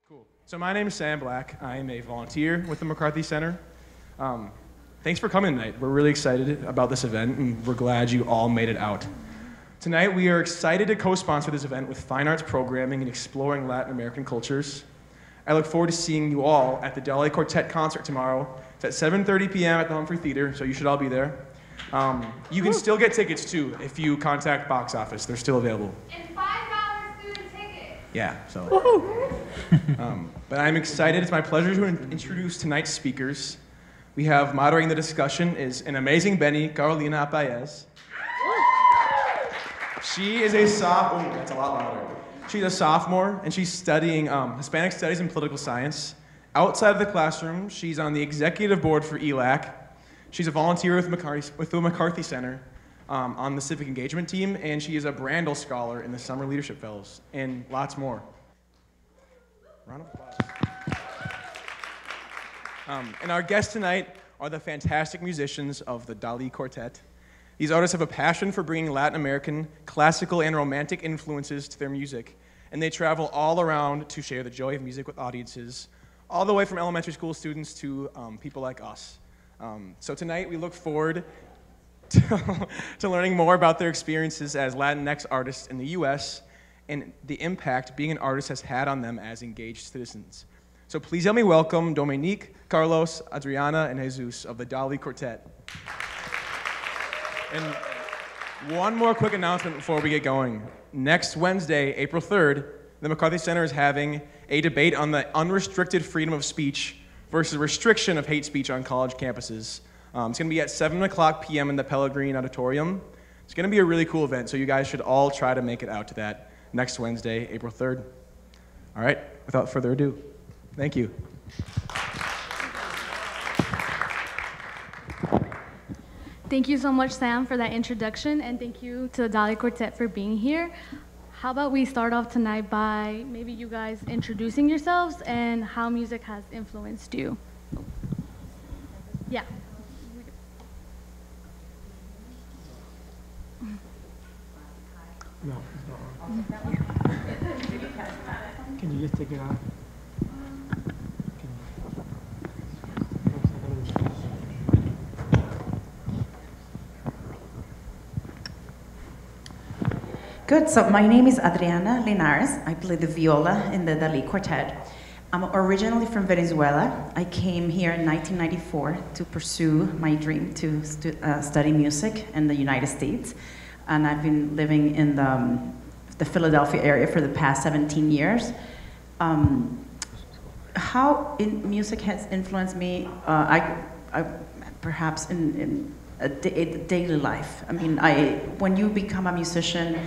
Cool. So my name is Sam Black. I am a volunteer with the McCarthy Center. Thanks for coming tonight. We're really excited about this event, and we're glad you all made it out. Tonight, we are excited to co-sponsor this event with fine arts programming and exploring Latin American cultures. I look forward to seeing you all at the Dalí Quartet concert tomorrow. It's at 7:30 p.m. at the Humphrey Theater, so you should all be there. You can still get tickets, too, if you contact box office. They're still available. And $5 student ticket. Yeah, so. But I'm excited. It's my pleasure to introduce tonight's speakers. We have moderating the discussion is an amazing Benny, Carolina Paez. She is a sophomore. That's a lot louder. She's a sophomore, and she's studying Hispanic Studies and Political Science. Outside of the classroom, she's on the executive board for ELAC. She's a volunteer with the McCarthy Center on the civic engagement team, and she is a Brandel Scholar in the Summer Leadership Fellows, and lots more. Round of applause. And our guests tonight are the fantastic musicians of the Dalí Quartet. These artists have a passion for bringing Latin American classical and romantic influences to their music, and they travel all around to share the joy of music with audiences, all the way from elementary school students to people like us. So tonight we look forward to learning more about their experiences as Latinx artists in the US and the impact being an artist has had on them as engaged citizens. So please help me welcome Dominique, Carlos, Adriana, and Jesus of the Dalí Quartet. And one more quick announcement before we get going. Next Wednesday, April 3rd, the McCarthy Center is having a debate on the unrestricted freedom of speech versus restriction of hate speech on college campuses. It's going to be at 7 o'clock p.m. in the Pellegrini Auditorium. It's going to be a really cool event, so you guys should all try to make it out to that next Wednesday, April 3rd. All right, without further ado, thank you. Thank you so much, Sam, for that introduction, and thank you to the Dalí Quartet for being here. How about we start off tonight by maybe you guys introducing yourselves and how music has influenced you? Yeah. No, it's not on. Can you just take it out? Good, so my name is Adriana Linares. I play the viola in the Dalí Quartet. I'm originally from Venezuela. I came here in 1994 to pursue my dream to study music in the United States. And I've been living in the Philadelphia area for the past 17 years. How music has influenced me, perhaps in daily life. I mean, when you become a musician,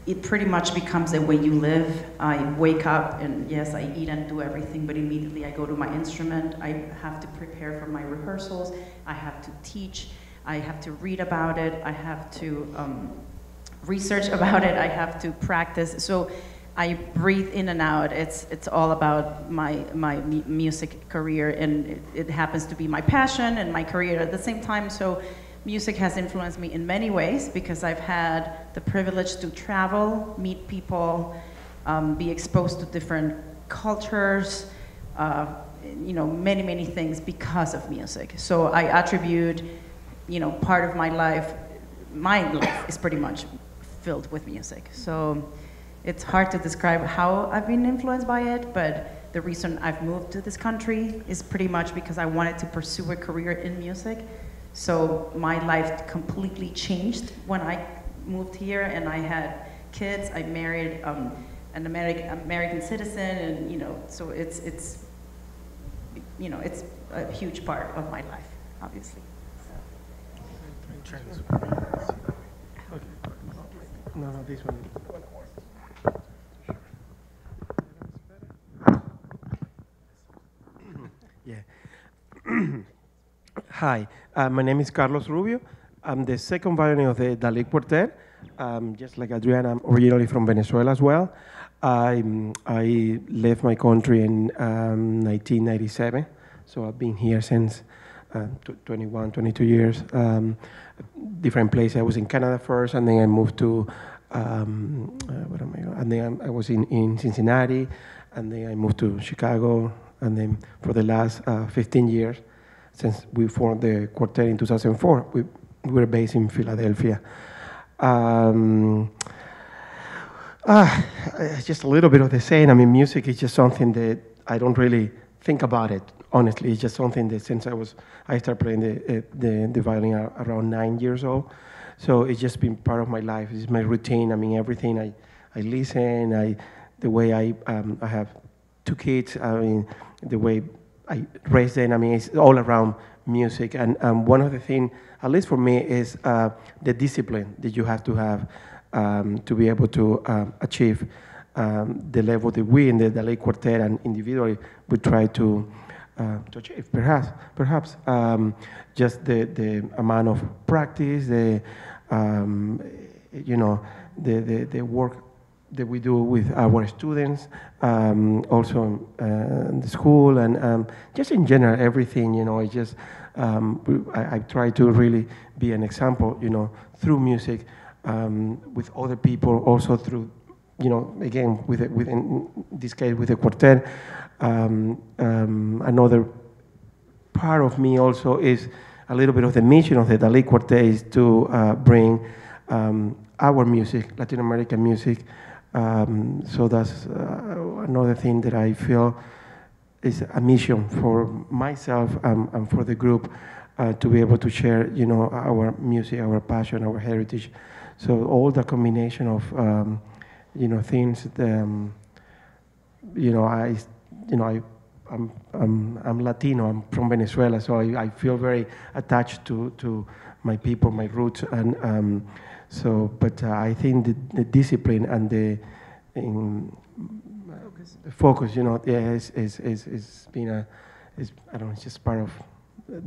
it pretty much becomes the way you live. I wake up and yes, I eat and do everything, but immediately I go to my instrument. I have to prepare for my rehearsals. I have to teach. I have to read about it. I have to research about it. I have to practice. So I breathe in and out. It's all about my music career, and it happens to be my passion and my career at the same time. So music has influenced me in many ways because I've had the privilege to travel, meet people, be exposed to different cultures, many, many things because of music. So I attribute, part of my life is pretty much filled with music. So it's hard to describe how I've been influenced by it, but the reason I've moved to this country is pretty much because I wanted to pursue a career in music. So my life completely changed when I moved here and I had kids. I married an American citizen, and so it's a huge part of my life, obviously. Okay. No, this one. Yeah. Hi, my name is Carlos Rubio. I'm the second violin of the Dalí Quartet. Just like Adriana, I'm originally from Venezuela as well. I left my country in 1997, so I've been here since 21, 22 years. Different places. I was in Canada first, and then I moved to, and then I was in Cincinnati, and then I moved to Chicago, and then for the last 15 years, since we formed the quartet in 2004, we were based in Philadelphia. Just a little bit of the same. I mean, music is just something that I don't really think about it, honestly. It's just something that since I started playing the violin around 9 years old. So it's just been part of my life. It's my routine. I mean, everything I listen, the way I have 2 kids, I mean, the way I raise them, I mean, it's all around music. And one of the things, at least for me, is the discipline that you have to be able to achieve the level that we in the Dalí Quartet and individually we try to achieve. Perhaps just the amount of practice, the work that we do with our students, also in the school, and just in general, everything, it just, I try to really be an example, through music, with other people, also through, again, in this case, with the quartet. Another part of me also is a little bit of the mission of the Dalí Quartet is to bring our music, Latin American music. So that's another thing that I feel is a mission for myself and for the group to be able to share, our music, our passion, our heritage. So all the combination of, things. I'm Latino. I'm from Venezuela, so I feel very attached to my people, my roots, and. But I think the discipline and the focus, is being I don't know, it's just part of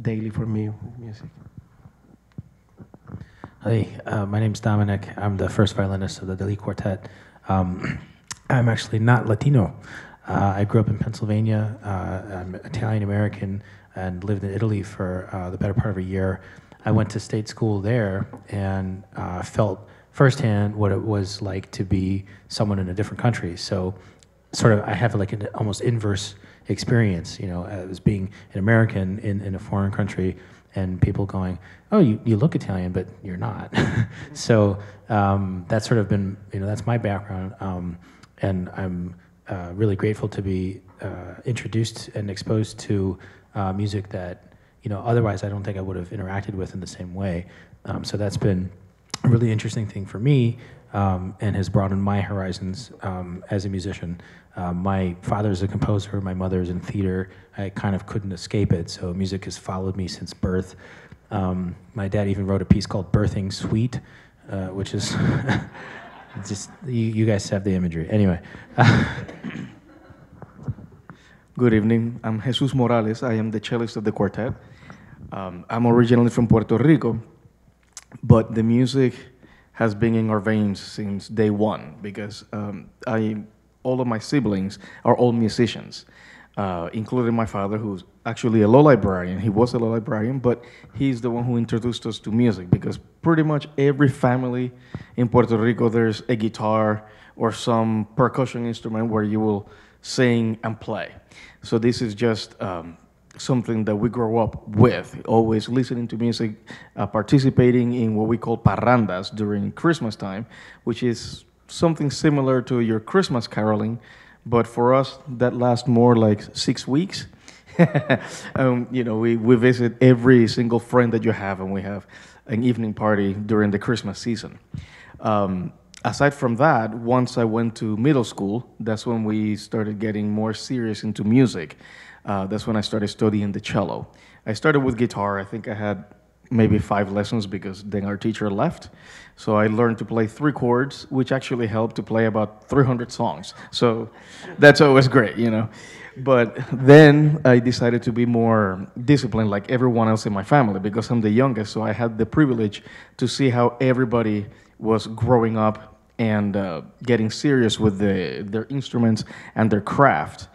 daily for me with music. Hi, my name's Dominic. I'm the first violinist of the Dalí Quartet. I'm actually not Latino. I grew up in Pennsylvania. I'm Italian American and lived in Italy for the better part of a year. I went to state school there and felt firsthand what it was like to be someone in a different country. So sort of I have like an almost inverse experience, as being an American in a foreign country and people going, oh, you look Italian, but you're not. So that's sort of been, that's my background. And I'm really grateful to be introduced and exposed to music that otherwise I don't think I would have interacted with in the same way. So that's been a really interesting thing for me and has broadened my horizons as a musician. My father's a composer, my mother's in theater. I kind of couldn't escape it, so music has followed me since birth. My dad even wrote a piece called Birthing Suite, which is just, you guys have the imagery. Anyway. Good evening. I'm Jesus Morales. I am the cellist of the quartet. I'm originally from Puerto Rico, but the music has been in our veins since day one because all of my siblings are all musicians, including my father, who's actually a law librarian. He was a law librarian, but he's the one who introduced us to music because pretty much every family in Puerto Rico, there's a guitar or some percussion instrument where you will sing and play. So this is just something that we grow up with, always listening to music, participating in what we call parrandas during Christmas time, which is something similar to your Christmas caroling, but for us, that lasts more like 6 weeks. We visit every single friend that you have, and we have an evening party during the Christmas season. Aside from that, once I went to middle school, that's when we started getting more serious into music. That's when I started studying the cello. I started with guitar. I think I had maybe 5 lessons because then our teacher left. So I learned to play 3 chords, which actually helped to play about 300 songs. So that's always great, But then I decided to be more disciplined like everyone else in my family because I'm the youngest. So I had the privilege to see how everybody was growing up and getting serious with their instruments and their craft.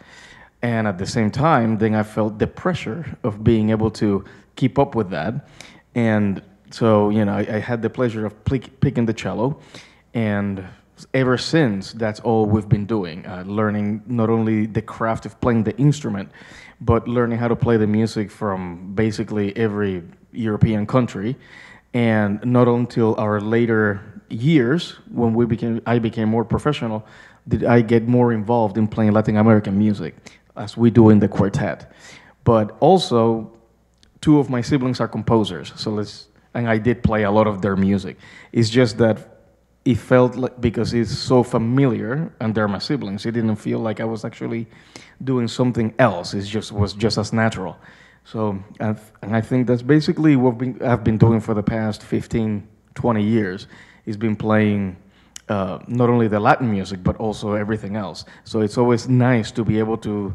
And at the same time, then I felt the pressure of being able to keep up with that. And so, I had the pleasure of picking the cello. And ever since, that's all we've been doing, learning not only the craft of playing the instrument, but learning how to play the music from basically every European country. And not until our later years, when I became more professional, did I get more involved in playing Latin American music, as we do in the quartet. But also, two of my siblings are composers, and I did play a lot of their music. It's just that it felt like, because it's so familiar, and they're my siblings, it didn't feel like I was actually doing something else. It was just as natural. So, and I think that's basically what I've been doing for the past 15, 20 years, is been playing not only the Latin music, but also everything else. So it's always nice to be able to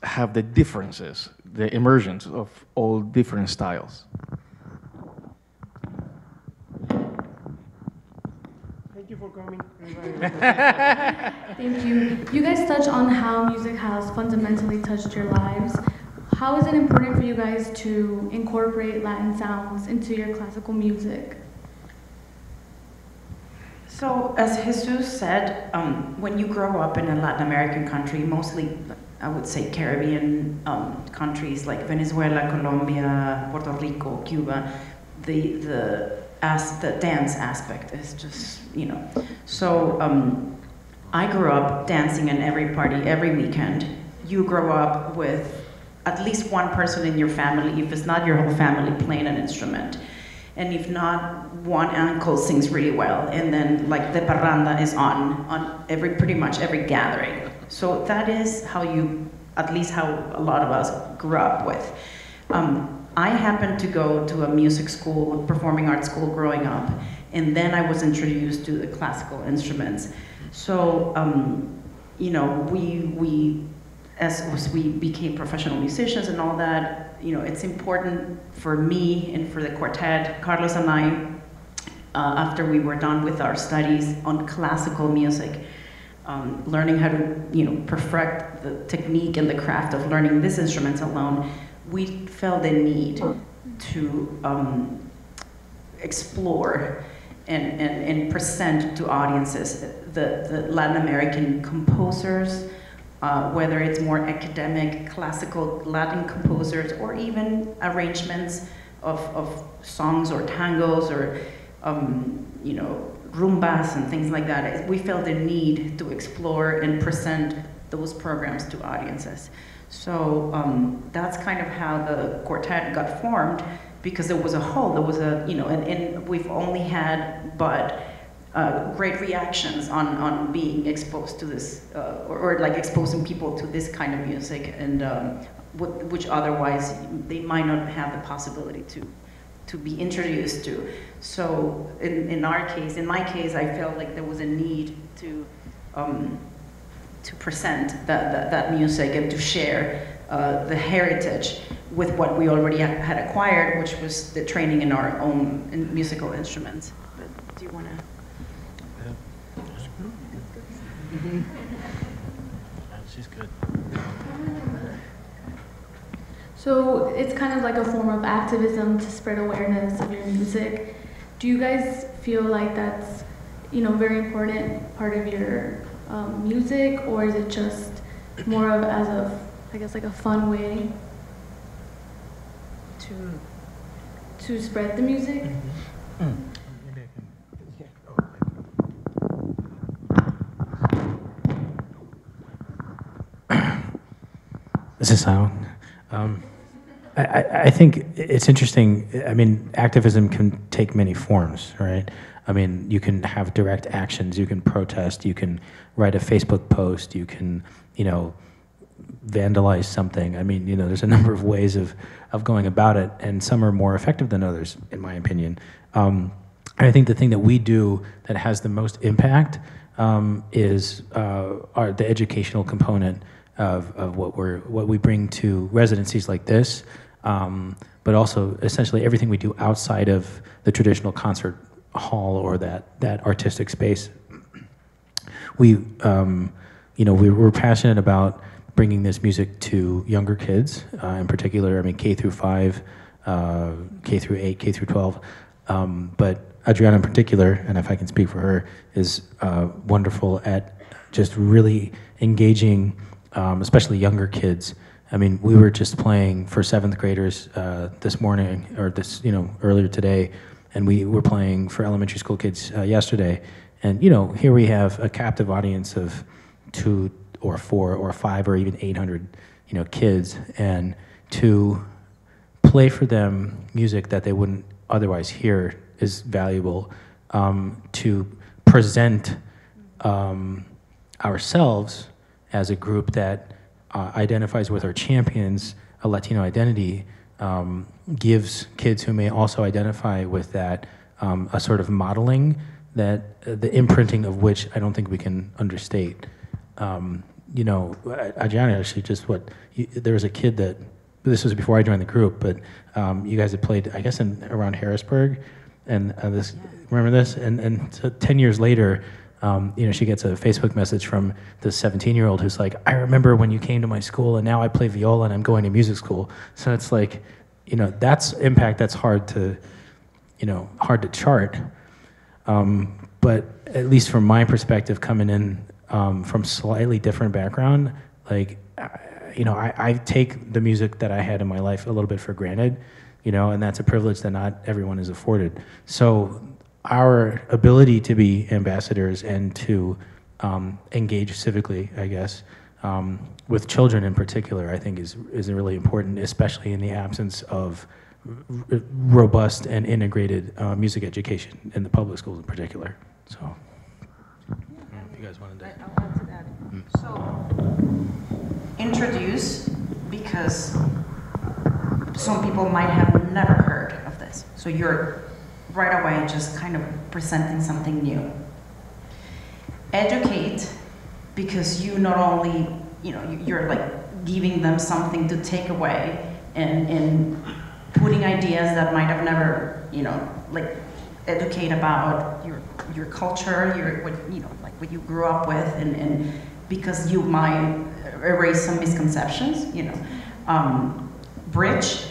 have the differences, the emergence of all different styles. Thank you for coming. Thank you. You guys touched on how music has fundamentally touched your lives. How is it important for you guys to incorporate Latin sounds into your classical music? So, as Jesus said, when you grow up in a Latin American country, mostly, I would say, Caribbean countries like Venezuela, Colombia, Puerto Rico, Cuba, the dance aspect is just, So, I grew up dancing in every party, every weekend. You grow up with at least one person in your family, if it's not your whole family, playing an instrument. And if not, one uncle sings really well, and then like the parranda is on pretty much every gathering. So that is how at least how a lot of us grew up with. I happened to go to a music school, performing arts school growing up, and then I was introduced to the classical instruments. So, as we became professional musicians and all that, it's important for me and for the quartet, Carlos and I, after we were done with our studies on classical music, learning how to, perfect the technique and the craft of learning these instruments alone, we felt the need to explore and present to audiences the Latin American composers, whether it's more academic, classical Latin composers, or even arrangements of songs or tangos or, rumbas and things like that. We felt the need to explore and present those programs to audiences. So that's kind of how the quartet got formed, because there was a hole, there was and we've only had great reactions on being exposed to this, or like exposing people to this kind of music, and which otherwise they might not have the possibility to be introduced to. So in my case, I felt like there was a need to present that music and to share the heritage with what we already had acquired, which was the training in our own musical instruments. But do you want to? She's good. So it's kind of like a form of activism to spread awareness of your music. Do you guys feel like that's, very important part of your music, or is it just more of as like a fun way to spread the music? Mm-hmm. Does it sound? I think it's interesting. I mean, activism can take many forms, right? I mean, you can have direct actions, you can protest, you can write a Facebook post, you can, vandalize something. I mean, there's a number of ways of going about it, and some are more effective than others, in my opinion. I think the thing that we do that has the most impact is the educational component of what we bring to residencies like this, but also essentially everything we do outside of the traditional concert hall or that artistic space. We're passionate about bringing this music to younger kids, in particular. I mean, K through 5, K through 8, K through 12, but Adriana in particular, and if I can speak for her, is wonderful at just really engaging, especially younger kids. I mean, we were just playing for 7th graders this morning, or earlier today, and we were playing for elementary school kids yesterday. And here we have a captive audience of 2 or 4 or 5 or even 800, kids, and to play for them music that they wouldn't otherwise hear is valuable. To present ourselves as a group that identifies with our champions, a Latino identity, gives kids who may also identify with that a sort of modeling that the imprinting of which I don't think we can understate. Adriana actually there was a kid that, this was before I joined the group, but you guys had played, I guess, around Harrisburg, and remember this? And so 10 years later, she gets a Facebook message from this 17-year-old who's like, I remember when you came to my school, and now I play viola and I'm going to music school. So it's like, that's impact that's hard to chart. But at least from my perspective, coming in from slightly different background, like, I take the music that I had in my life a little bit for granted, and that's a privilege that not everyone is afforded. So our ability to be ambassadors and to engage civically, I guess, with children in particular, I think is really important, especially in the absence of robust and integrated music education in the public schools in particular. So, you guys wanted to? I'll add to that. So, introduce, because some people might have never heard of this. So you're right away just kind of presenting something new. Educate, because you not only, you're like giving them something to take away and putting ideas that might have never, like educate about your culture, what you grew up with, and because you might erase some misconceptions, bridge,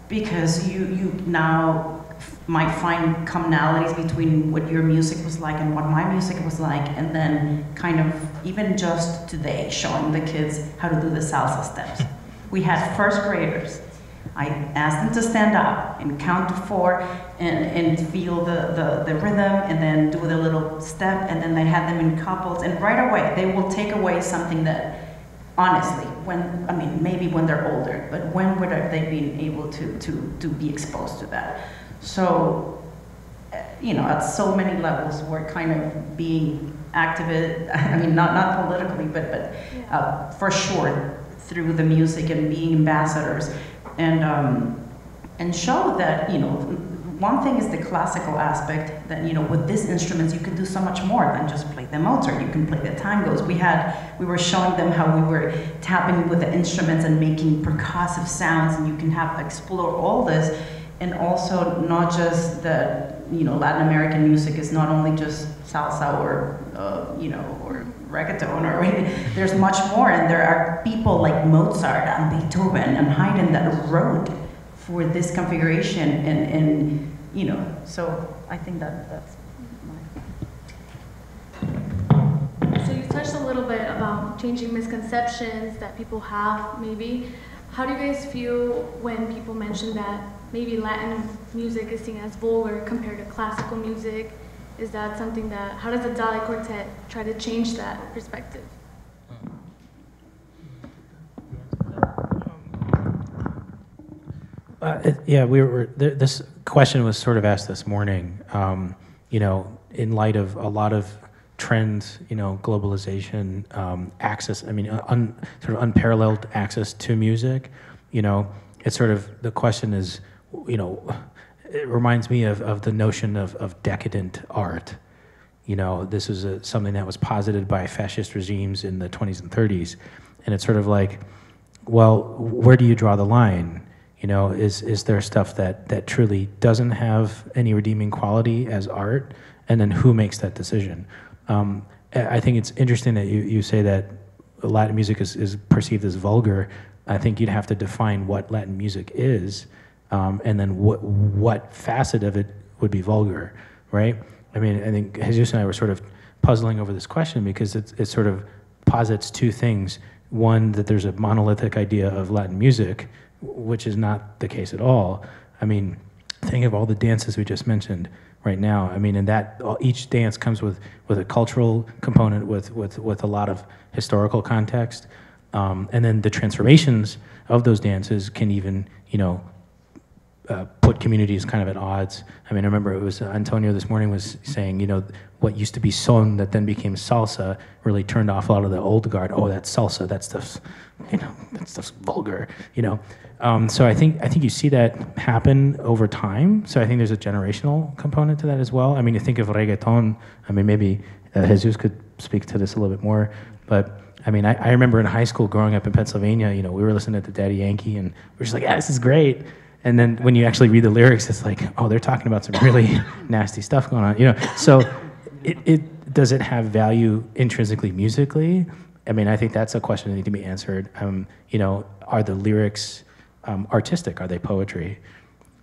because you now might find commonalities between what your music was like and what my music was like, and then kind of, even just today, showing the kids how to do the salsa steps. We had first graders. I asked them to stand up and count to 4 and feel the rhythm, and then do the little step, and then they had them in couples, and right away they will take away something that, honestly, maybe when they're older, but when would they been able to be exposed to that? So, at so many levels, we're kind of being activist, not politically, but for sure, through the music and being ambassadors, and show that, one thing is the classical aspect, that, with these instruments you can do so much more than just play the Mozart. You can play the tangos. We were showing them how we were tapping with the instruments and making percussive sounds, and you can explore all this, and also not just that, Latin American music is not only just salsa or reggaeton, or there's much more, and there are people like Mozart and Beethoven and Haydn that wrote for this configuration, and so I think that's So you touched a little bit about changing misconceptions that people have, maybe. How do you guys feel when people mention that maybe Latin music is seen as vulgar compared to classical music? Is that something how does the Dalí Quartet try to change that perspective? This question was sort of asked this morning, in light of a lot of trends, globalization, access, sort of unparalleled access to music, it's sort of, the question is, it reminds me of the notion of decadent art. This was something that was posited by fascist regimes in the 20s and 30s, and it's sort of like, well, where do you draw the line? Is there stuff that truly doesn't have any redeeming quality as art, and then who makes that decision? I think it's interesting that you say that Latin music is perceived as vulgar. I think you'd have to define what Latin music is, and then what facet of it would be vulgar, right? I mean, I think Jesus and I were sort of puzzling over this question because it sort of posits two things. One, that there's a monolithic idea of Latin music, which is not the case at all. I mean, think of all the dances we just mentioned right now. I mean, and that each dance comes with a cultural component, with a lot of historical context, and then the transformations of those dances can even, put communities kind of at odds. I mean, I remember it was Antonio this morning was saying, what used to be son that then became salsa really turned off a lot of the old guard. Oh, that's salsa. That stuff's, that stuff's vulgar. So I think you see that happen over time. So I think there's a generational component to that as well. I mean, you think of reggaeton. I mean, maybe Jesus could speak to this a little bit more. But I mean, I remember in high school growing up in Pennsylvania, we were listening to Daddy Yankee, and we're just like, yeah, this is great. And then when you actually read the lyrics, it's like, oh, they're talking about some really nasty stuff going on. So does it have value intrinsically musically? I mean, I think that's a question that needs to be answered. Are the lyrics artistic? Are they poetry?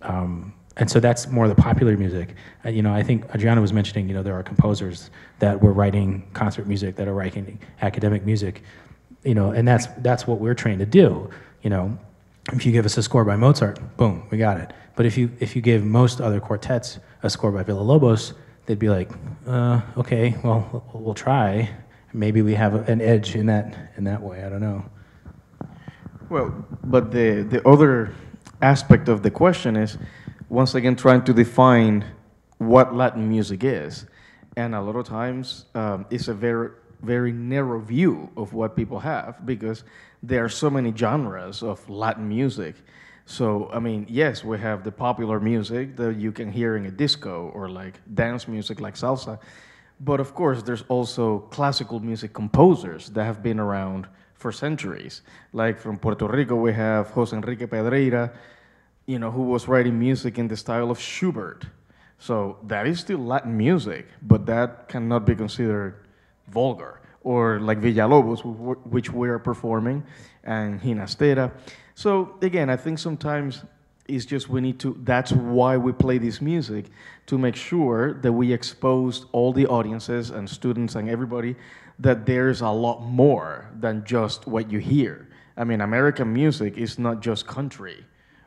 And so that's more the popular music. I think Adriana was mentioning, there are composers that were writing concert music, that are writing academic music, and that's what we're trained to do. If you give us a score by Mozart, boom, we got it. But if you give most other quartets a score by Villa-Lobos, they'd be like, okay, well, we'll try. Maybe we have an edge in that way. I don't know. Well, but the other aspect of the question is, once again, trying to define what Latin music is. And a lot of times, it's a very, very narrow view of what people have, because there are so many genres of Latin music. So, I mean, yes, we have the popular music that you can hear in a disco, or like dance music like salsa. But of course, there's also classical music composers that have been around for centuries. Like from Puerto Rico, we have José Enrique Pedreira, who was writing music in the style of Schubert. So that is still Latin music, but that cannot be considered vulgar. Or like Villalobos, which we are performing, and Ginastera. So again, I think sometimes it's just that's why we play this music, to make sure that we expose all the audiences and students and everybody that there's a lot more than just what you hear. I mean, American music is not just country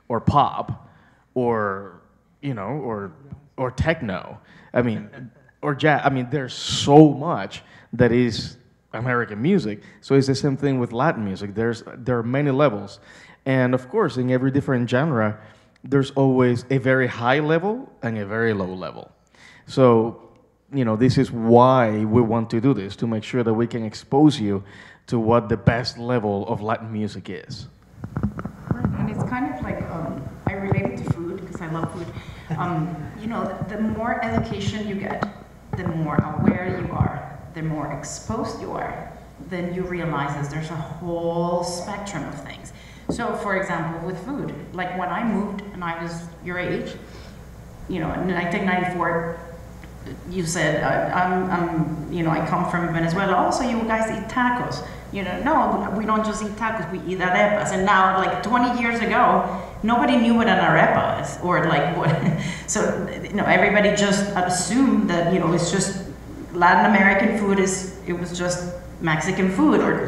or pop or, or techno. I mean, or jazz. I mean, there's so much that is American music. So it's the same thing with Latin music. There are many levels. And of course, in every different genre, there's always a very high level and a very low level. So, this is why we want to do this, to make sure that we can expose you to what the best level of Latin music is. And it's kind of like, I relate it to food, because I love food. The more education you get, the more aware you are, the more exposed you are, then you realize there's a whole spectrum of things. So, for example, with food, like when I moved and I was your age, in 1994, you said, I come from Venezuela. Also, you guys eat tacos. No, we don't just eat tacos, we eat arepas. And now, like 20 years ago, nobody knew what an arepa is, or like what. So, everybody just assumed that, it's just Latin American food it was just Mexican food, or,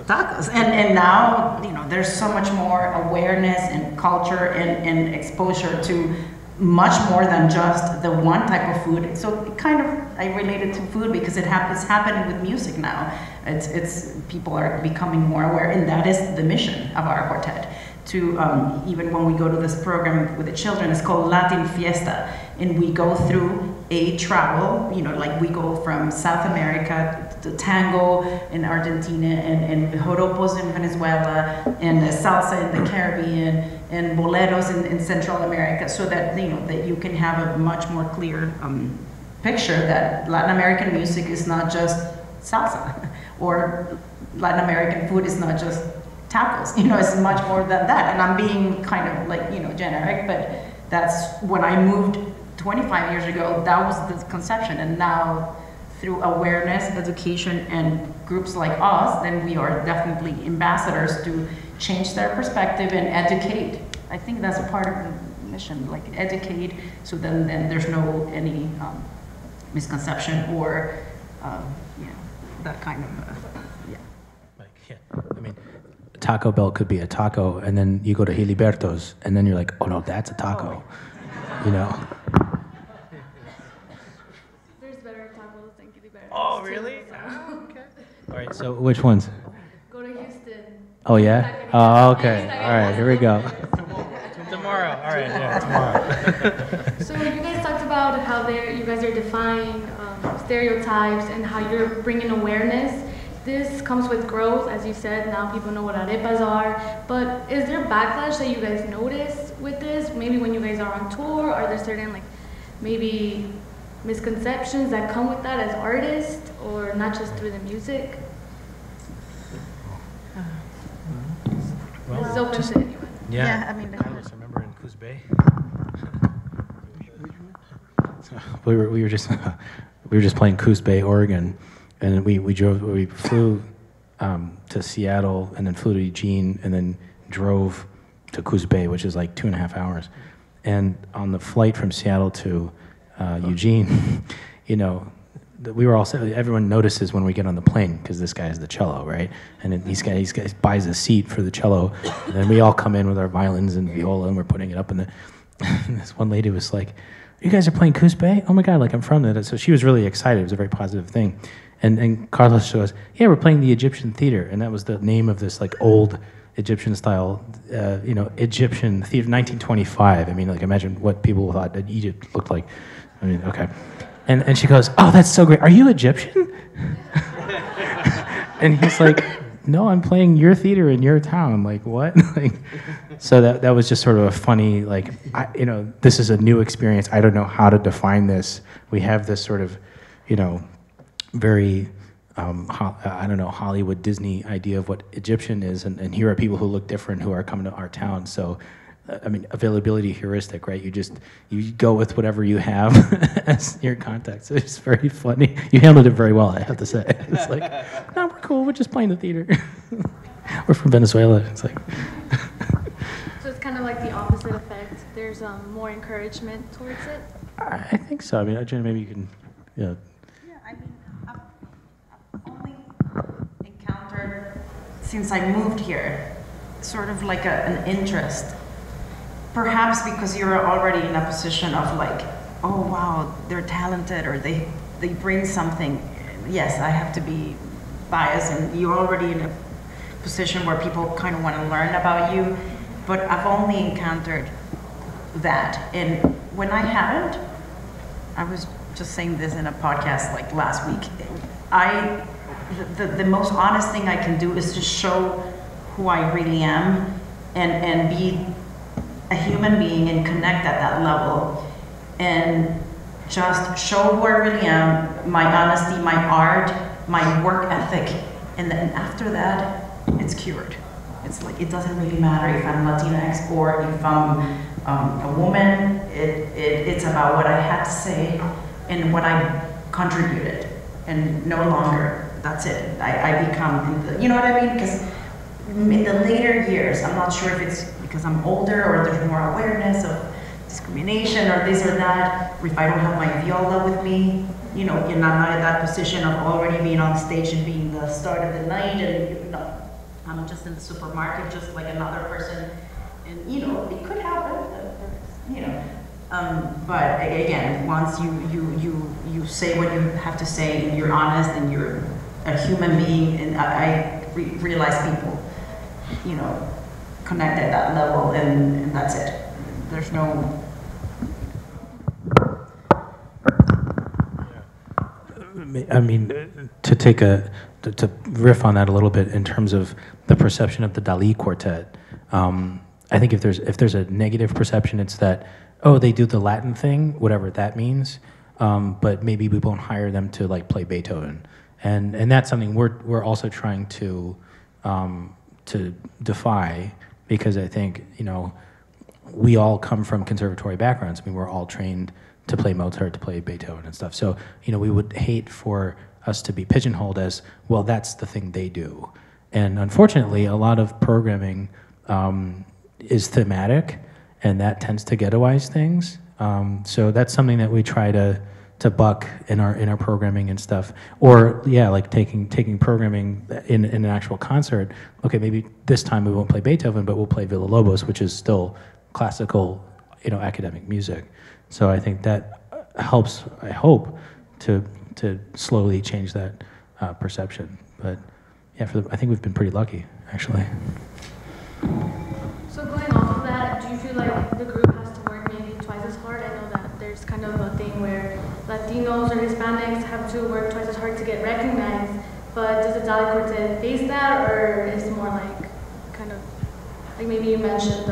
tacos. And now, there's so much more awareness and culture and exposure to much more than just the one type of food. So I relate it to food because it's happening with music now. It's people are becoming more aware, and that is the mission of our quartet. To even when we go to this program with the children, it's called Latin Fiesta, and we go through a travel, like we go from South America to tango in Argentina, and joropos in Venezuela, and salsa in the Caribbean, and boleros in Central America, so that that you can have a much more clear picture that Latin American music is not just salsa, or Latin American food is not just tacos. It's much more than that. And I'm being kind of like generic, but that's when I moved 25 years ago, that was the conception. And now, through awareness, education, and groups like us, then we are definitely ambassadors to change their perspective and educate I think that's a part of the mission, like educate, so then there's no any misconception or that kind of yeah. Like, yeah, I mean, Taco Bell could be a taco, and then you go to Giliberto's, and then you're like, oh no, that's a taco, you know. There's better tacos than Giliberto's. Oh, really? Okay. All right, so which ones? Go to Houston. Oh, yeah? Oh, okay. All right, here we go. Tomorrow. All right, yeah, tomorrow. So you guys talked about how you guys are defying stereotypes and how you're bringing awareness. This comes with growth, as you said. Now people know what arepas are. But is there backlash that you guys notice with this? Maybe when you guys are on tour, are there certain maybe misconceptions that come with that as artists, or not just through the music? This is open to anyone. Yeah, I mean, I remember in Coos Bay. we were just playing Coos Bay, Oregon, and we flew to Seattle, and then flew to Eugene, and then drove to Coos Bay, which is like 2.5 hours. And on the flight from Seattle to Eugene, we were all everyone notices when we get on the plane, because this guy is the cello, right? And then he buys a seat for the cello, and then we all come in with our violins and viola, and we're putting it up. And this one lady was like, "You guys are playing Coos Bay? Oh my God, like I'm from there." So she was really excited. It was a very positive thing. And Carlos goes, "Yeah, we're playing the Egyptian Theater," and that was the name of this like old Egyptian style, Egyptian theater, 1925. I mean, like imagine what people thought that Egypt looked like. I mean, okay. And she goes, "Oh, that's so great. Are you Egyptian?" And he's like, "No, I'm playing your theater in your town." Like, what? So that was just sort of a funny, this is a new experience. I don't know how to define this. We have this sort of, very, Hollywood, Disney idea of what Egyptian is. And here are people who look different who are coming to our town. So availability heuristic, right? You go with whatever you have as your context. So it's very funny. You handled it very well, I have to say. It's like, no, we're cool. We're just playing the theater. We're from Venezuela. It's like. So it's kind of like the opposite effect. There's more encouragement towards it. I think so. I mean, Jenna, maybe you can. Yeah, I mean, I've only encountered since I moved here, sort of like an interest. Perhaps because you're already in a position of like, oh wow, they're talented, or they bring something. Yes, I have to be biased, and you're already in a position where people kind of want to learn about you. But I've only encountered that, and when I haven't, I was just saying this in a podcast like last week. The most honest thing I can do is to show who I really am, and be a human being and connect at that level, and just show who I really am, my honesty, my art, my work ethic, and then after that, it's cured. It's like, it doesn't really matter if I'm Latinx or if I'm a woman. It's about what I had to say and what I contributed, and no longer, that's it. I become, you know what I mean? Because in the later years, I'm not sure if it's because I'm older or there's more awareness of discrimination or this or that, or if I don't have my viola with me, and I'm not in that position of already being on stage and being the start of the night, and I'm just in the supermarket just like another person, and it could happen, but again, once you say what you have to say, and you're honest, and you're a human being, and I realize people, connect at that level, and that's it. There's no. I mean, to riff on that a little bit in terms of the perception of the Dalí Quartet. I think if there's a negative perception, it's that, oh, they do the Latin thing, whatever that means, but maybe we won't hire them to like play Beethoven, and that's something we're also trying to defy, because I think we all come from conservatory backgrounds. I mean, we're all trained to play Mozart, to play Beethoven and stuff. So we would hate for us to be pigeonholed as, well, that's the thing they do. And unfortunately, a lot of programming is thematic, and that tends to ghettoize things. So that's something that we try to buck in our programming and stuff. Or yeah, like taking programming in an actual concert. Okay, maybe this time we won't play Beethoven, but we'll play Villa-Lobos, which is still classical, academic music. So I think that helps, I hope, to slowly change that perception. But yeah, I think we've been pretty lucky, actually. So going off of that, do you feel like the group has to work maybe twice as hard? I know that there's kind of a thing where Latinos or Hispanics have to work twice as hard to get recognized, but does the Dalí Quartet face that, or is it more like kind of, like maybe you mentioned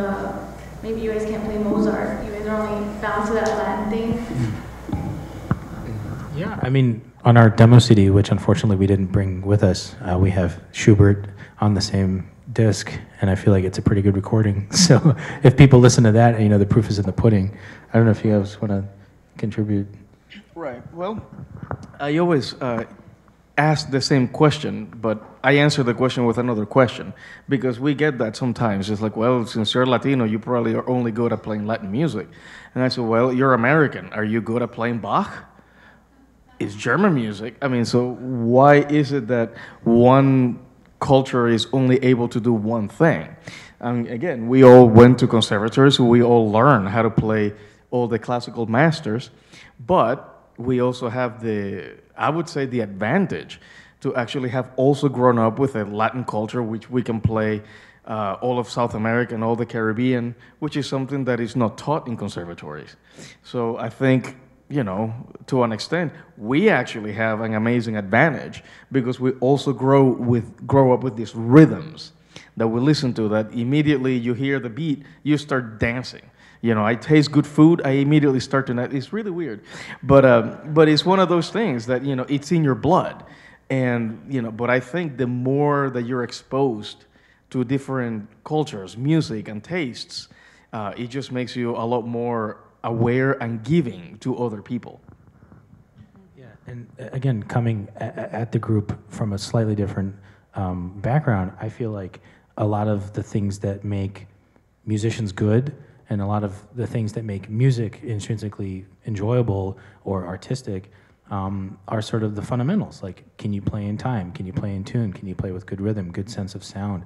maybe you guys can't play Mozart, you guys are only bound to that Latin thing? Yeah, I mean, on our demo CD, which unfortunately we didn't bring with us, we have Schubert on the same disc, and I feel like it's a pretty good recording. So if people listen to that, the proof is in the pudding. I don't know if you guys want to contribute. Right. Well, I always ask the same question, but I answer the question with another question, because we get that sometimes. It's like, well, since you're Latino, you probably are only good at playing Latin music. And I say, well, you're American. Are you good at playing Bach? It's German music. I mean, so why is it that one culture is only able to do one thing? Again, we all went to conservatories, we all learn how to play all the classical masters, but we also have I would say the advantage to actually have also grown up with a Latin culture, which we can play all of South America and all the Caribbean, which is something that is not taught in conservatories. So I think, to an extent, we actually have an amazing advantage because we also grow up with these rhythms that we listen to, that immediately you hear the beat, you start dancing. I taste good food, I immediately start to dance. It's really weird. But it's one of those things that, it's in your blood. And, but I think the more that you're exposed to different cultures, music, and tastes, it just makes you a lot more aware and giving to other people. Yeah, and again, coming at the group from a slightly different background, I feel like a lot of the things that make musicians good and a lot of the things that make music intrinsically enjoyable or artistic are sort of the fundamentals. Like, can you play in time? Can you play in tune? Can you play with good rhythm, good sense of sound?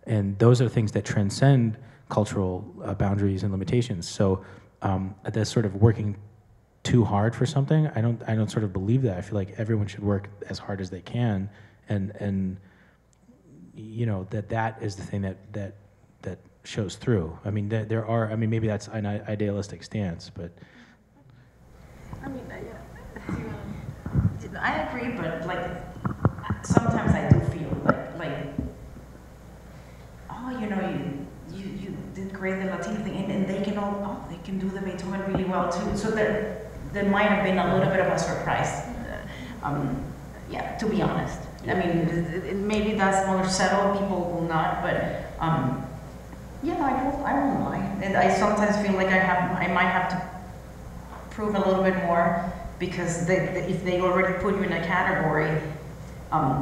And those are things that transcend cultural boundaries and limitations. So that's sort of working too hard for something. I don't sort of believe that. I feel like everyone should work as hard as they can, and that is the thing that shows through. I mean, there are. I mean, maybe that's an idealistic stance, but. I mean, I agree, but sometimes I do feel like you did great the Latino thing, and they can do the Beethoven really well too. So there might have been a little bit of a surprise. To be honest. I mean, maybe that's more settled. People will not, but I won't lie. And I sometimes feel like I might have to prove a little bit more, because if they already put you in a category,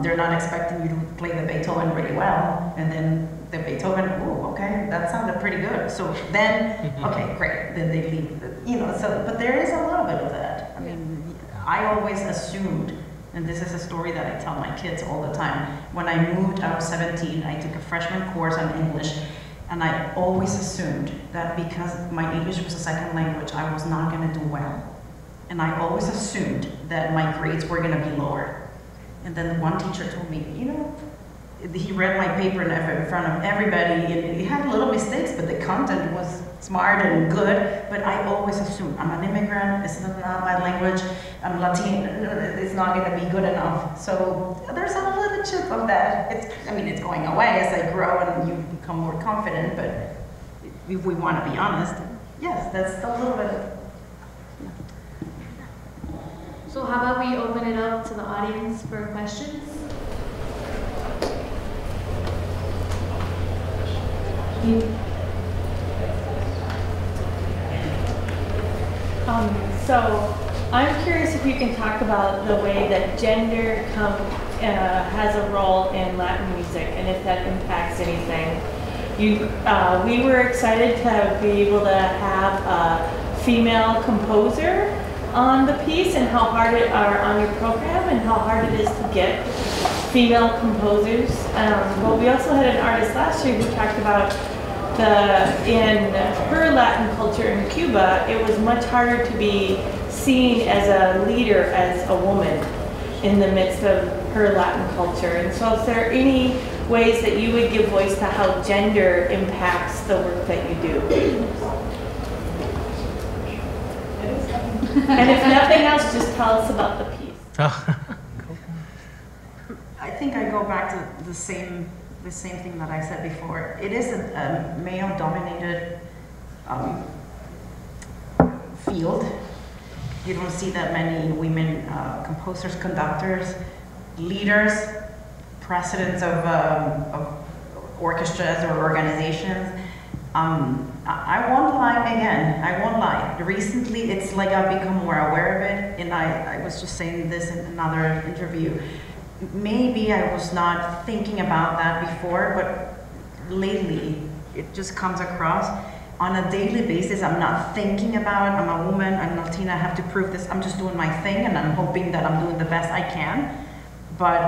they're not expecting you to play the Beethoven really well, and then the Beethoven, okay, that sounded pretty good. So then, okay, great, then they leave. But there is a little bit of that. I mean, I always assumed, and this is a story that I tell my kids all the time. When I moved, I was 17, I took a freshman course on English, and I always assumed that because my English was a second language, I was not going to do well. And I always assumed that my grades were going to be lower. And then one teacher told me, he read my paper in front of everybody, and it had little mistakes, but the content was smart and good. But I always assumed, I'm an immigrant, it's not my language, I'm Latino, it's not going to be good enough. So there's a little chip of that. It's going away as I grow and you become more confident, but if we want to be honest, yes, that's a little bit of. So how about we open it up to the audience for questions? So I'm curious if you can talk about the way that gender has a role in Latin music, and if that impacts anything. We were excited to be able to have a female composer on the piece, and how hard it are on your program, and how hard it is to get female composers. But we also had an artist last year who talked about in her Latin culture in Cuba, it was much harder to be seen as a leader, as a woman in the midst of her Latin culture. And so is there any ways that you would give voice to how gender impacts the work that you do? And if nothing else, just tell us about the piece. I think I go back to the same thing that I said before. It is a male-dominated field. You don't see that many women composers, conductors, leaders, presidents of orchestras or organizations. I won't lie again, I won't lie. Recently, it's like I've become more aware of it, and I was just saying this in another interview. Maybe I was not thinking about that before, but lately, it just comes across. On a daily basis, I'm not thinking about, I'm a woman, I'm Latina, I have to prove this. I'm just doing my thing, and I'm hoping that I'm doing the best I can. But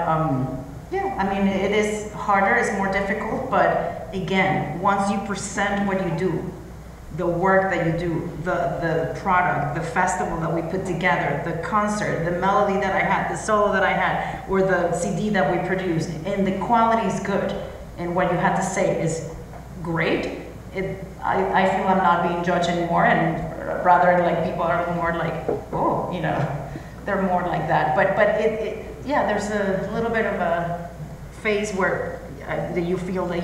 yeah, I mean, it is harder, it's more difficult, but again, once you present what you do, the work that you do, the product, the festival that we put together, the concert, the melody that I had, the solo that I had, or the CD that we produced, and the quality is good, and what you had to say is great, I feel I'm not being judged anymore, and rather like people are more like, oh, you know, they're more like that. But yeah, there's a little bit of a phase where you feel that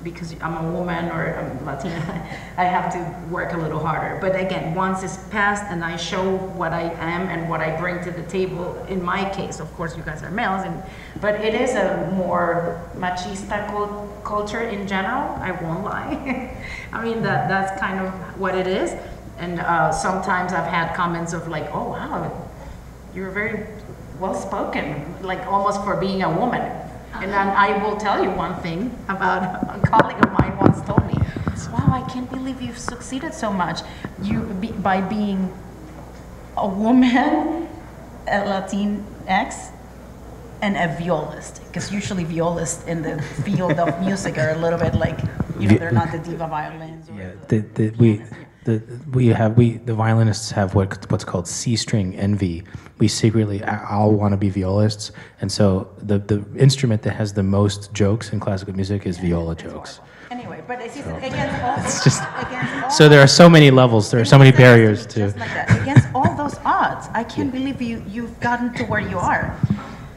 because I'm a woman or I'm Latina, I have to work a little harder. But again, once it's passed and I show what I am and what I bring to the table, in my case, of course you guys are males, but it is a more machista culture in general, I won't lie. I mean, that's kind of what it is. And sometimes I've had comments of like, oh wow, you're very well-spoken, like almost for being a woman. And then I will tell you one thing about a colleague of mine once told me, wow, I can't believe you've succeeded so much by being a woman, a Latinx, and a violist. Because usually violists in the field of music are a little bit like, you know, they're not the diva violins. The violinists have what's called C-string envy. We secretly all want to be violists, and so the instrument that has the most jokes in classical music is viola jokes. Anyway, but it's against all. It's just so there are so many levels. There are so many barriers to. Just like that. Against all those odds, I can't believe you've gotten to where you are.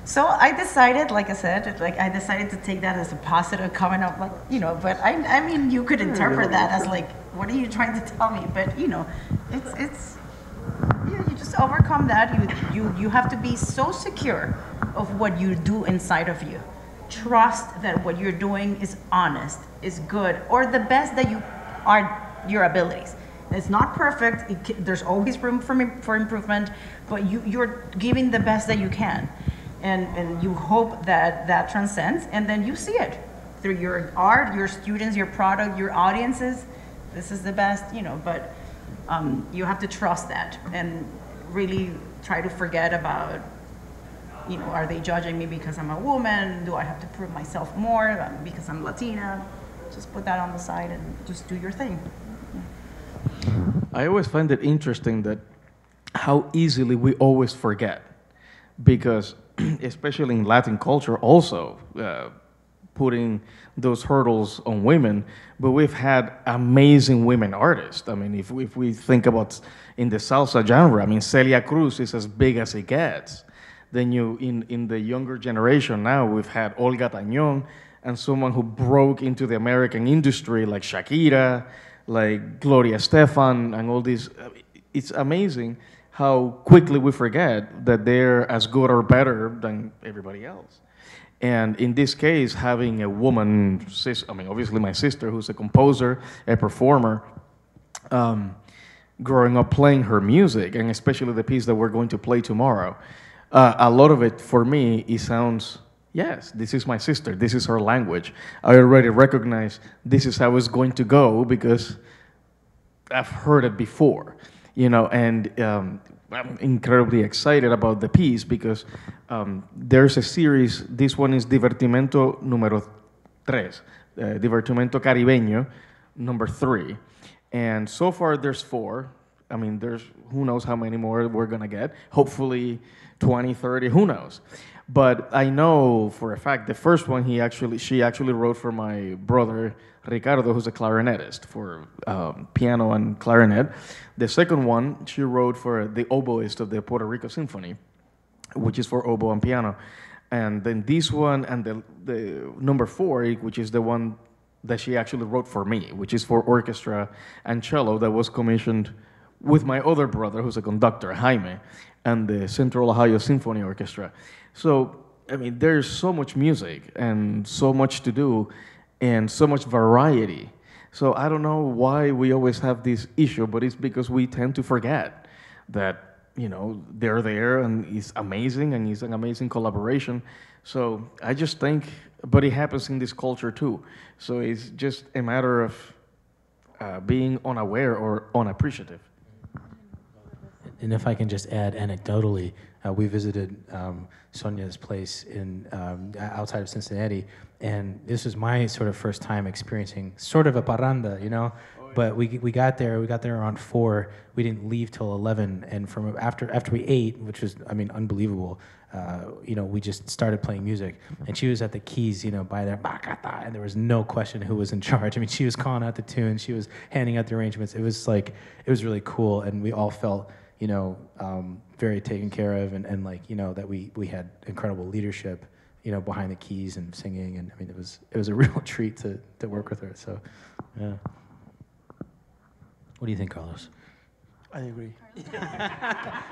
So I decided, like I said, I decided to take that as a positive comment of like, you know, but I mean, you could interpret that as like, what are you trying to tell me? But you know, it's yeah, you just overcome that. You have to be so secure of what you do inside of you. Trust that what you're doing is honest, is good, or the best that you are, your abilities. It's not perfect. There's always room for improvement, but you're giving the best that you can. And you hope that transcends, and then you see it through your art, your students, your product, your audiences. This is the best, you know, but you have to trust that and really try to forget about, you know, are they judging me because I'm a woman? Do I have to prove myself more because I'm Latina? Just put that on the side and just do your thing. I always find it interesting that how easily we always forget, because especially in Latin culture also, putting those hurdles on women, but we've had amazing women artists. I mean, if we think about in the salsa genre, I mean, Celia Cruz is as big as it gets. Then in the younger generation now, we've had Olga Tañón, and someone who broke into the American industry like Shakira, like Gloria Estefan, and all these. It's amazing how quickly we forget that they're as good or better than everybody else. And in this case, having a woman, I mean, obviously my sister, who's a composer, a performer, growing up playing her music, and especially the piece that we're going to play tomorrow, a lot of it, for me, it sounds yes, this is my sister, this is her language. I already recognize this is how it's going to go because I've heard it before, and I'm incredibly excited about the piece because there's a series. This one is Divertimento número 3, Divertimento Caribeño number 3. And so far there's 4. I mean, there's who knows how many more we're going to get. Hopefully 20, 30, who knows. But I know for a fact the first one she actually wrote for my brother Ricardo, who's a clarinetist, for piano and clarinet. The second one she wrote for the oboist of the Puerto Rico Symphony, which is for oboe and piano. And then this one and the number 4, which is the one that she actually wrote for me, which is for orchestra and cello, that was commissioned with my other brother, who's a conductor, Jaime, and the Central Ohio Symphony Orchestra. So, I mean, there's so much music and so much to do and so much variety. So I don't know why we always have this issue, but it's because we tend to forget that, they're there and it's amazing and it's an amazing collaboration. So I just think, but it happens in this culture too. So it's just a matter of being unaware or unappreciative. And if I can just add anecdotally, we visited Sonia's place in outside of Cincinnati, and this was my sort of first time experiencing sort of a parranda, But we got there around 4. We didn't leave till 11, and from after we ate, which was unbelievable. We just started playing music, and she was at the keys, by there, and there was no question who was in charge. I mean, she was calling out the tunes, she was handing out the arrangements. It was really cool, and we all felt, very taken care of, and that we had incredible leadership, behind the keys and singing, and I mean, it was a real treat to work with her. So, yeah. What do you think, Carlos? I agree.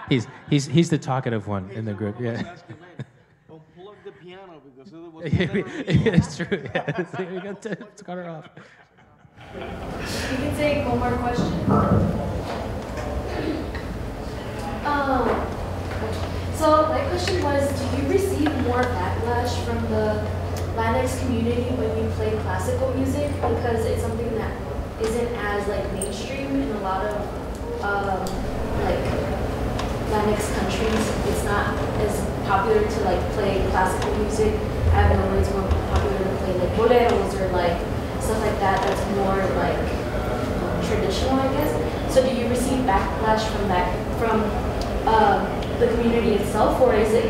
He's the talkative one in the group. Yeah. Unplug the piano because it was It's true. Yeah. We got to cut her off. You can take one more question. So my question was, do you receive more backlash from the Latinx community when you play classical music, because it's something that isn't as mainstream in a lot of Latinx countries? It's not as popular to play classical music. I have known it's more popular to play boleros or stuff like that. That's more traditional, I guess. So do you receive backlash from that from the community itself, or is it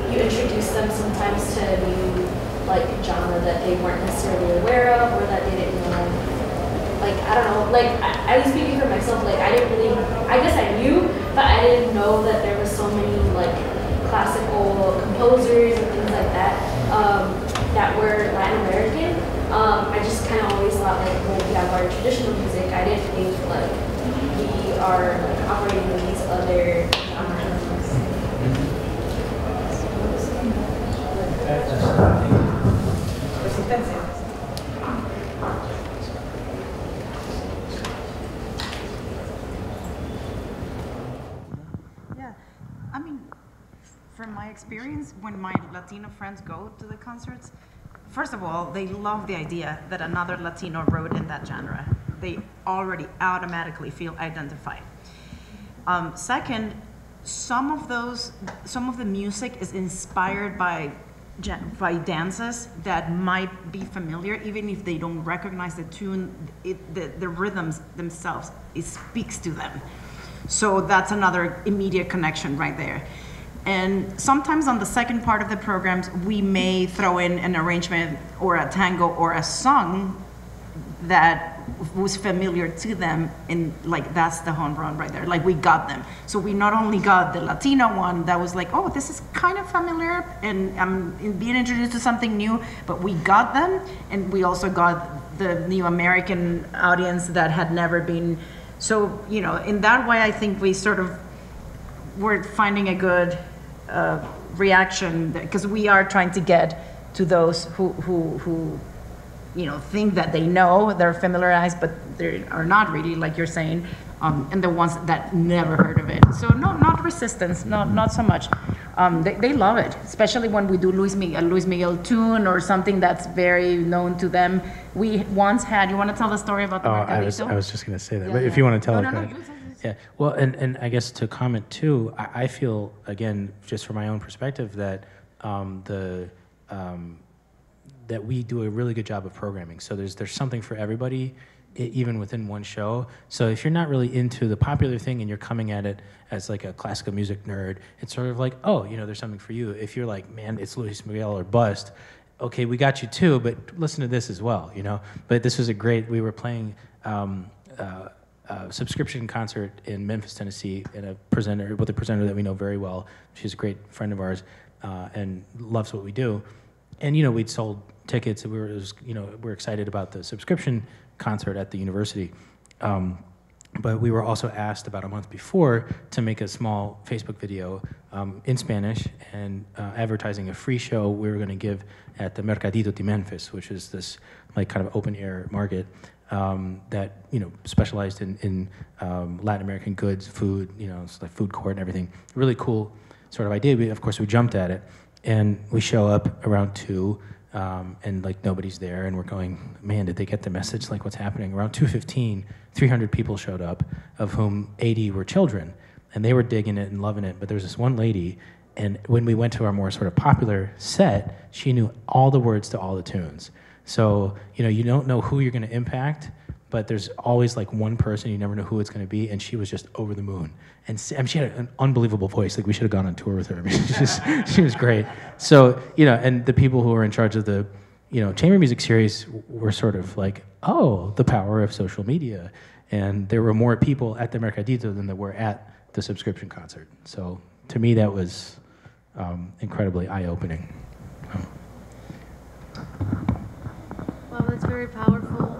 you introduce them sometimes to a new genre that they weren't necessarily aware of or that they didn't know? I don't know, at least speaking for myself, I didn't really, I guess I knew, but I didn't know that there were so many classical composers and things like that that were Latin American. I just kind of always thought we have our traditional music. I didn't think we are operating in these other genres. Yeah, I mean, from my experience, when my Latino friends go to the concerts, first of all, they love the idea that another Latino wrote in that genre. They already automatically feel identified. Second, some of the music is inspired by dances that might be familiar, even if they don't recognize the tune. The rhythms themselves, it speaks to them. So that's another immediate connection right there. And sometimes on the second part of the programs, we may throw in an arrangement or a tango or a song that was familiar to them, and that's the home run right there. We got them. So we not only got the Latino one that was oh, this is kind of familiar, and I'm being introduced to something new, but we got them, and we also got the new American audience that had never been. So, in that way, I think we sort of were finding a good reaction, because we are trying to get to those who think that they know, they're familiarized, but they are not really, like you're saying, and the ones that never heard of it. So no, not resistance, not so much. They love it, especially when we do Luis Miguel tune or something that's very known to them. We once had, you want to tell the story about the Mercadito? I was just going to say that, Yeah, but yeah. if you want to tell No, it, no, go no, ahead. you Yeah, well, and I guess to comment too, I feel, again, just from my own perspective, that that we do a really good job of programming. So there's something for everybody, even within one show. So if you're not really into the popular thing and you're coming at it as like a classical music nerd, it's sort of like, oh, you know, there's something for you. If you're like, man, it's Luis Miguel or bust, okay, we got you too, but listen to this as well, you know? But this was we were playing a subscription concert in Memphis, Tennessee, and with a presenter that we know very well. She's a great friend of ours and loves what we do. And, you know, we'd sold tickets, and we're excited about the subscription concert at the university. But we were also asked about a month before to make a small Facebook video in Spanish and advertising a free show we were going to give at the Mercadito de Memphis, which is this like kind of open air market that, you know, specialized in Latin American goods, food, you know, it's like food court and everything. Really cool sort of idea. Of course, we jumped at it, and we show up around 2. And like nobody's there, and we're going, man, did they get the message? Like, what's happening? Around 2:15, 300 people showed up, of whom 80 were children, and they were digging it and loving it. But there was this one lady, and when we went to our more sort of popular set, she knew all the words to all the tunes. So, you know, you don't know who you're going to impact, but there's always like one person, you never know who it's going to be, and she was just over the moon. And I mean, she had an unbelievable voice. Like, we should have gone on tour with her. I mean, she was great. So, you know, and the people who were in charge of the, you know, chamber music series were sort of like, oh, the power of social media. And there were more people at the Mercadito than there were at the subscription concert. So to me, that was incredibly eye-opening. Wow, that's very powerful.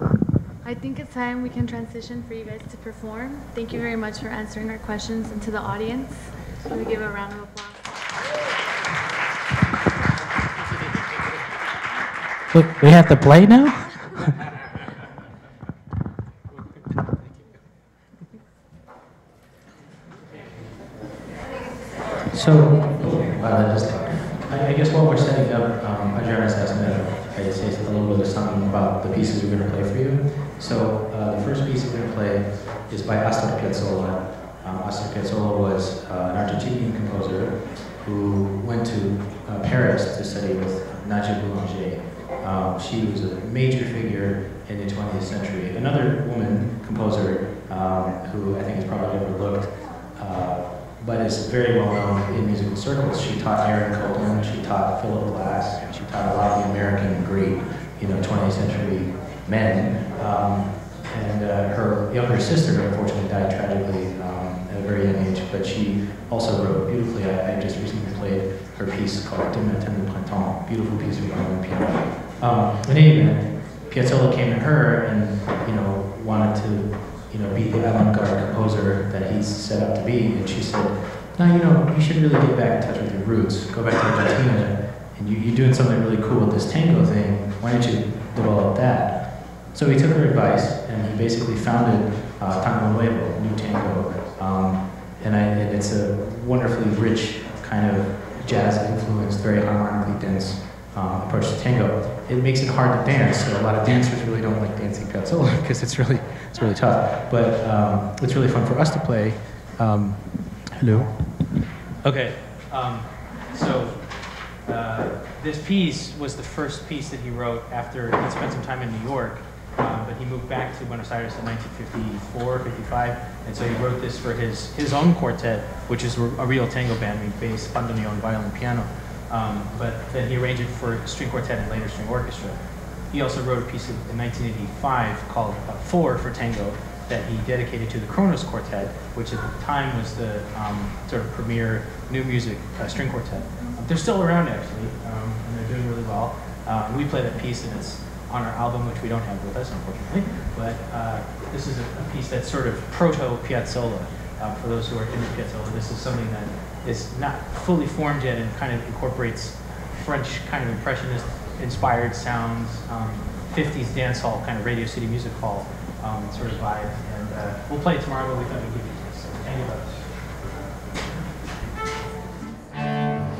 I think it's time we can transition for you guys to perform. Thank you very much for answering our questions, and to the audience, can we give a round of applause? We have to play now? So, I guess while we're setting up, Adriana's asking that I say a little bit of something about the pieces we're going to play for you. So, the first piece we're going to play is by Astor Piazzolla. Astor Piazzolla was an Argentinian composer who went to Paris to study with Nadia Boulanger. She was a major figure in the 20th century. Another woman composer who I think is probably overlooked, but is very well known in musical circles. She taught Aaron Copland, she taught Philip Glass, and she taught a lot of the American great, 20th century men. And her younger sister, unfortunately, died tragically at a very young age, but she also wrote beautifully. I just recently played her piece called De Matin de Printemps, beautiful piece for violin piano. In any event, Piazzolla came to her and, wanted to, be the avant-garde composer that he's set up to be, and she said, no, you should really get back in touch with your roots. Go back to Argentina, and you're doing something really cool with this tango thing. Why don't you develop that? So he took her advice, and he basically founded Tango Nuevo, New Tango, and it's a wonderfully rich kind of jazz-influenced, very harmonically dense approach to tango. It makes it hard to dance, so a lot of dancers really don't like dancing Piazzolla because it's really tough. But it's really fun for us to play. Hello. Okay. This piece was the first piece that he wrote after he spent some time in New York, but he moved back to Buenos Aires in 1954, 55, and so he wrote this for his own quartet, which is a real tango band, bass, bandoneon, violin, piano. But then he arranged it for string quartet and later string orchestra. He also wrote a piece in 1985 called Four for Tango that he dedicated to the Kronos Quartet, which at the time was the sort of premier new music string quartet. They're still around actually, and they're doing really well. We play that piece and it's on our album, which we don't have with us unfortunately, but this is a piece that's sort of proto-Piazzolla. For those who are into Piazzolla, this is something that is not fully formed yet and kind of incorporates French kind of impressionist inspired sounds, 50s dance hall, kind of Radio City Music Hall sort of vibe. And we'll play it tomorrow, but we thought we'd give you this. So, thank you.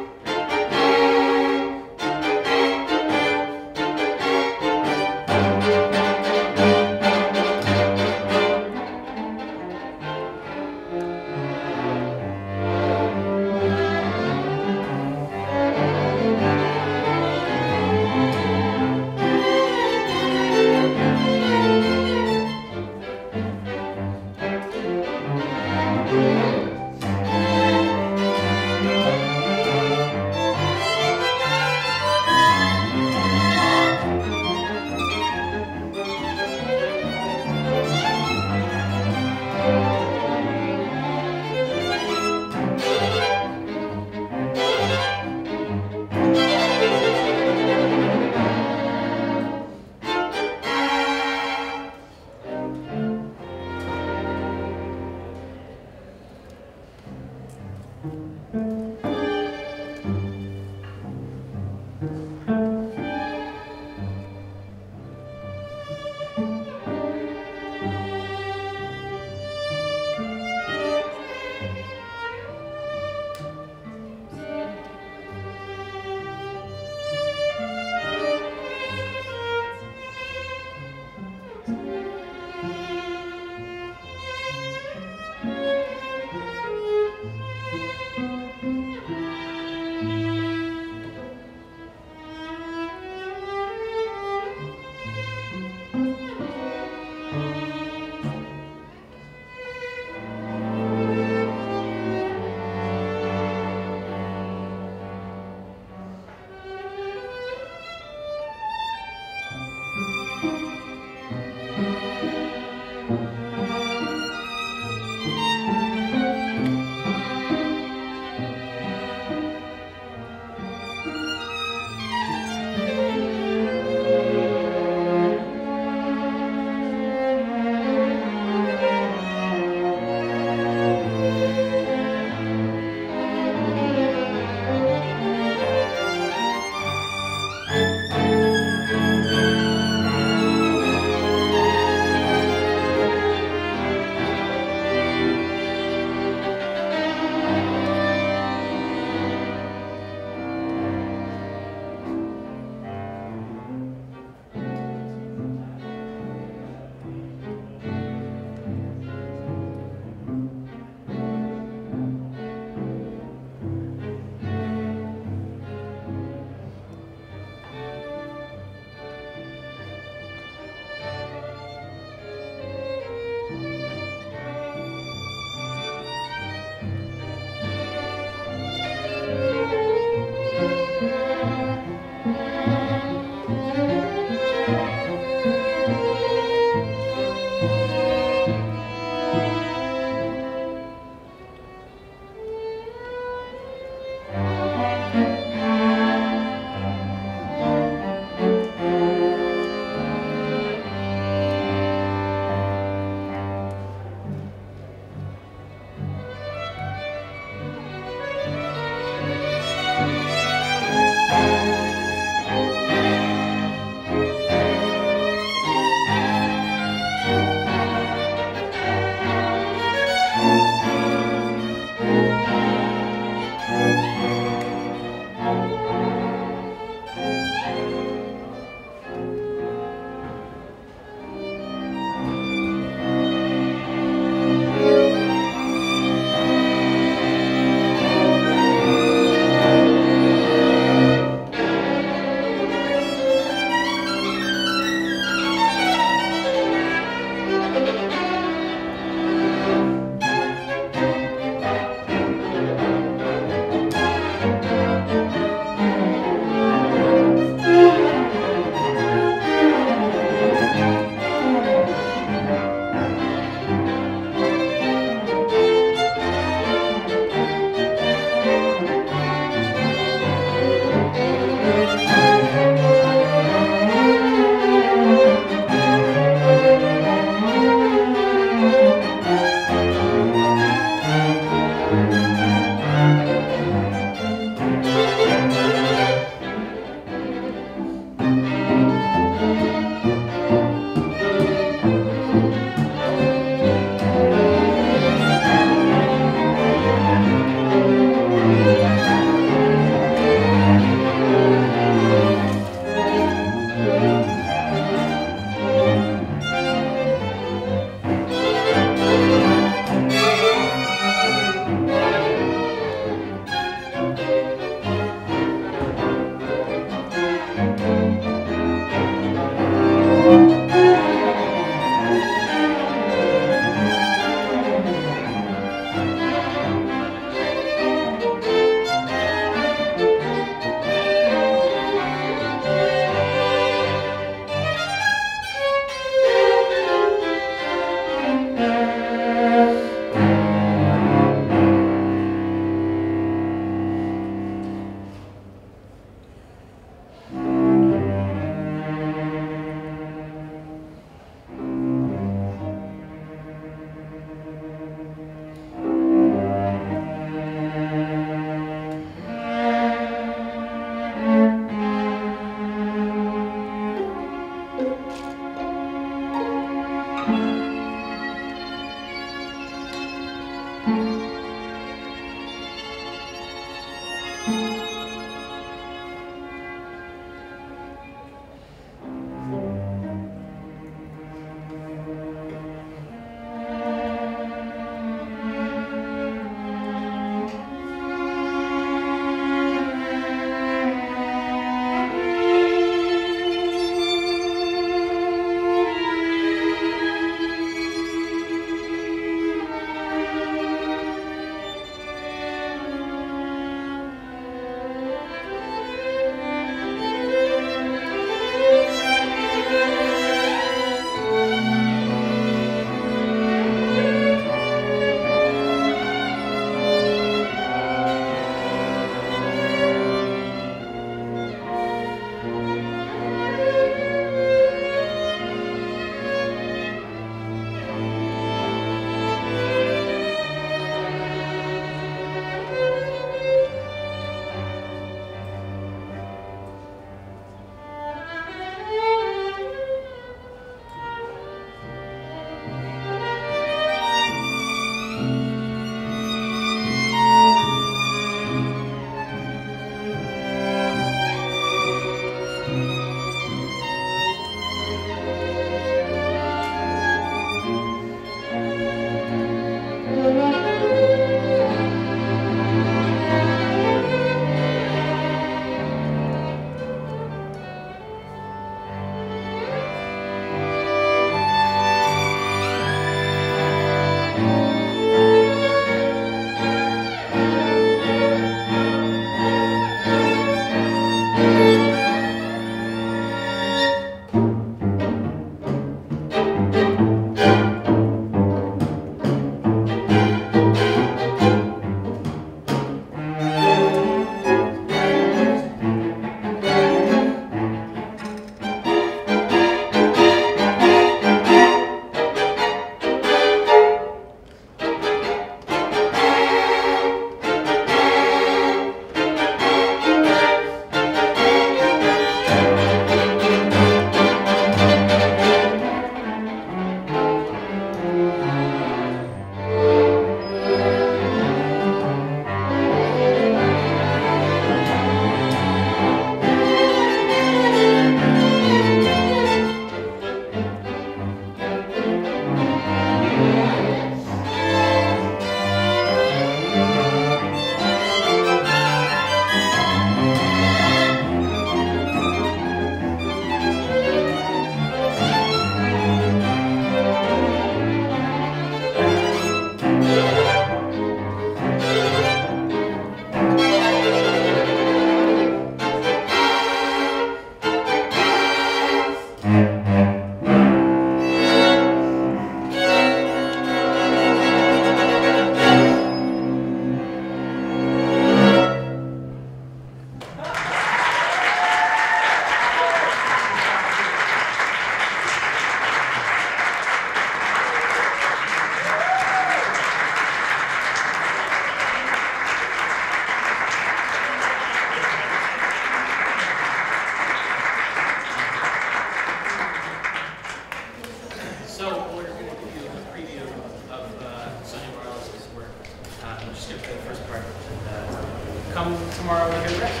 come tomorrow with a good rest.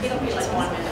It'll be like 1 minute.